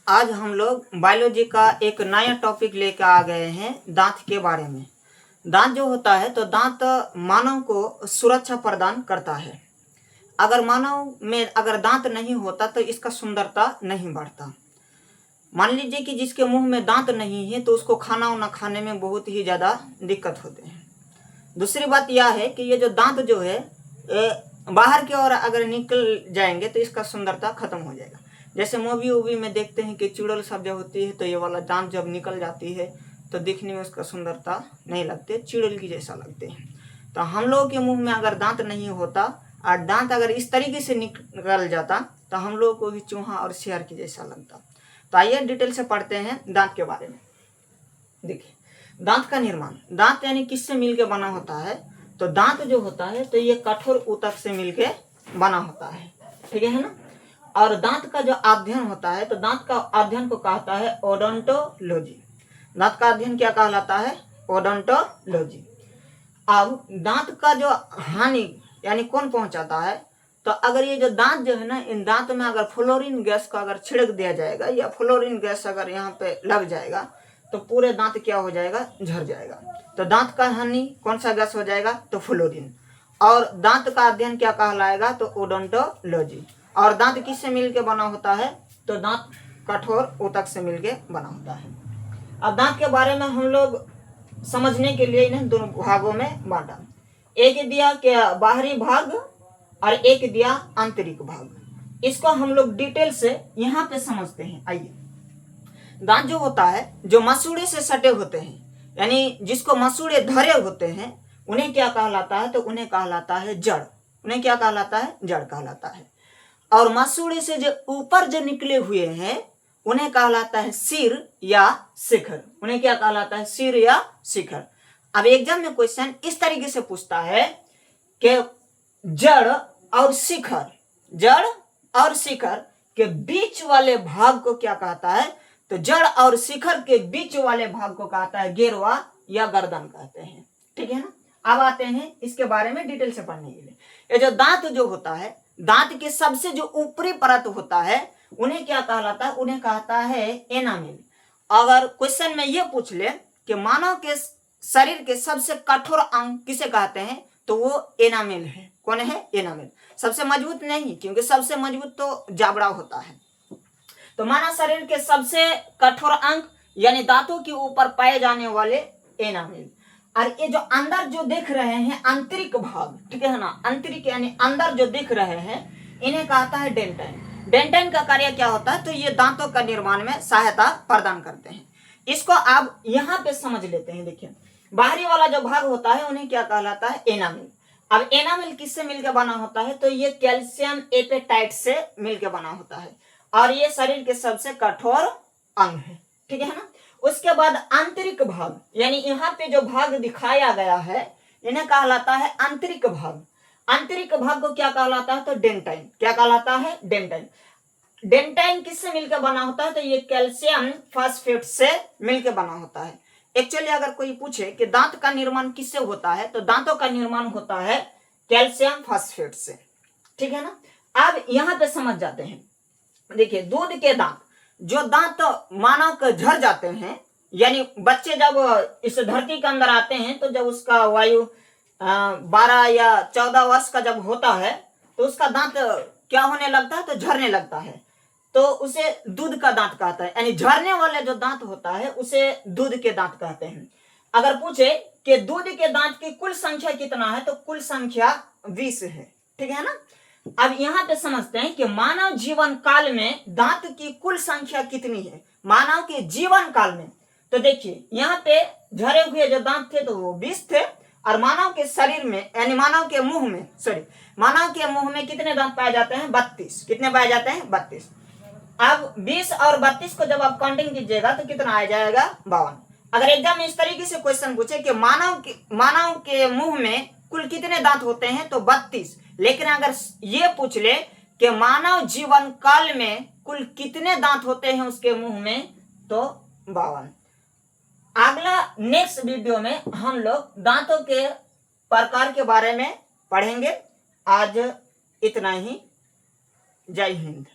आज हम लोग बायोलॉजी का एक नया टॉपिक लेकर आ गए हैं दांत के बारे में। दांत जो होता है तो दांत मानव को सुरक्षा प्रदान करता है। अगर मानव में अगर दांत नहीं होता तो इसका सुंदरता नहीं बढ़ता। मान लीजिए कि जिसके मुंह में दांत नहीं है तो उसको खाना वाना खाने में बहुत ही ज़्यादा दिक्कत होते हैं। दूसरी बात यह है कि ये जो दांत जो है बाहर की ओर अगर निकल जाएंगे तो इसका सुंदरता खत्म हो जाएगा। जैसे मूवी वूवी में देखते हैं कि चुड़ैल सब जब होती है तो ये वाला दांत जब निकल जाती है तो दिखने में उसका सुंदरता नहीं लगते, चुड़ैल की जैसा लगते हैं। तो हम लोगों के मुंह में अगर दांत नहीं होता और दांत अगर इस तरीके से निकल जाता तो हम लोगों को भी चूहा और शेर की जैसा लगता। तो आइए डिटेल से पढ़ते हैं दांत के बारे में। देखिए, दांत का निर्माण, दांत यानी किससे मिलके बना होता है? तो दांत जो होता है तो ये कठोर ऊतक से मिलके बना होता है, ठीक है ना। और दांत का जो अध्ययन होता है तो दांत का अध्ययन को कहता है ओडोंटोलॉजी। दांत का अध्ययन क्या कहलाता है? ओडोंटोलॉजी। अब दांत का जो हानि यानी कौन पहुंचाता है? तो अगर ये जो दांत जो है ना, इन दांत में अगर फ्लोरीन गैस को अगर छिड़क दिया जाएगा या फ्लोरीन गैस अगर यहाँ पे लग जाएगा तो पूरे दांत क्या हो जाएगा? झड़ जाएगा। तो दांत का हानि कौन सा गैस हो जाएगा? तो फ्लोरीन। और दांत का अध्ययन क्या कहलाएगा? तो ओडोंटोलॉजी। और दांत किससे मिलके बना होता है? तो दांत कठोर ऊतक से मिलके बना होता है। अब दांत के बारे में हम लोग समझने के लिए इन्हें दोनों भागों में बांटा। एक दिया क्या बाहरी भाग और एक दिया आंतरिक भाग। इसको हम लोग डिटेल से यहाँ पे समझते हैं। आइए, दांत जो होता है जो मसूड़े से सटे होते हैं यानी जिसको मसूड़े धरे होते हैं उन्हें क्या कहलाता है? तो उन्हें कहलाता है जड़। उन्हें क्या कहलाता है? जड़ कहलाता है। और मसूड़े से जो ऊपर जो निकले हुए हैं उन्हें कहलाता है सिर या शिखर। उन्हें क्या कहलाता है? सिर या शिखर। अब एग्जाम में क्वेश्चन इस तरीके से पूछता है कि जड़ और शिखर, जड़ और शिखर के बीच वाले भाग को क्या कहता है? तो जड़ और शिखर के बीच वाले भाग को कहता है गेरवा या गर्दन कहते हैं, ठीक है ना। अब आते हैं इसके बारे में डिटेल से पढ़ने के लिए। ये जो दांत जो होता है, दांत के सबसे जो ऊपरी परत होता है उन्हें क्या कहलाता है? उन्हें कहता है एनामेल। अगर क्वेश्चन में ये पूछ ले कि मानव के शरीर के सबसे कठोर अंग किसे कहते हैं तो वो एनामेल है। कौन है? एनामेल। सबसे मजबूत नहीं, क्योंकि सबसे मजबूत तो जाबड़ा होता है। तो मानव शरीर के सबसे कठोर अंग यानी दांतों के ऊपर पाए जाने वाले एनामेल। और ये जो अंदर जो देख रहे हैं आंतरिक भाग, ठीक है ना, आंतरिक यानी अंदर जो दिख रहे हैं इन्हें कहता है डेंटाइन। डेंटाइन का कार्य क्या होता है? तो ये दांतों का निर्माण में सहायता प्रदान करते हैं। इसको आप यहाँ पे समझ लेते हैं। देखिए, बाहरी वाला जो भाग होता है उन्हें क्या कहलाता है? एनामेल। अब एनामेल किससे मिलकर बना होता है? तो ये कैल्शियम एपेटाइट से मिलकर बना होता है और ये शरीर के सबसे कठोर अंग है, ठीक है ना। उसके बाद आंतरिक भाग यानी यहाँ पे जो भाग दिखाया गया है इन्हें कहलाता है आंतरिक भाग। आंतरिक भाग को क्या कहलाता है? तो डेंटाइन। क्या कहलाता है? डेंटाइन। डेंटाइन किससे मिलकर बना होता है? तो ये कैल्शियम फास्फेट से मिलकर बना होता है। एक्चुअली अगर कोई पूछे कि दांत का निर्माण किससे होता है तो दांतों का निर्माण होता है कैल्शियम फास्फेट से, ठीक है ना। अब यहाँ पे समझ जाते हैं। देखिए, दूध के दांत, जो दांत मानव के झड़ जाते हैं यानी बच्चे जब इस धरती के अंदर आते हैं तो जब उसका वायु 12 या 14 वर्ष का जब होता है तो उसका दांत क्या होने लगता है? तो झड़ने लगता है। तो उसे दूध का दांत कहता है, यानी झड़ने वाले जो दांत होता है उसे दूध के दांत कहते हैं। अगर पूछे कि दूध के दांत की कुल संख्या कितना है तो कुल संख्या 20 है, ठीक है ना। अब यहाँ पे समझते हैं कि मानव जीवन काल में दांत की कुल संख्या कितनी है मानव के जीवन काल में। तो देखिए, यहाँ पे झरे हुए जो दांत थे तो वो 20 थे और मानव के शरीर में यानी मानव के मुंह में कितने दांत पाए जाते हैं? 32। कितने पाए जाते हैं? 32। अब 20 और 32 को जब आप काउंटिंग कीजिएगा तो कितना आ जाएगा? 52। अगर एग्जाम में इस तरीके से क्वेश्चन पूछे कि मानव के मुंह में कुल कितने दांत होते हैं तो 32, लेकिन अगर ये पूछ ले कि मानव जीवन काल में कुल कितने दांत होते हैं उसके मुंह में तो 52। अगला नेक्स्ट वीडियो में हम लोग दांतों के प्रकार के बारे में पढ़ेंगे। आज इतना ही। जय हिंद।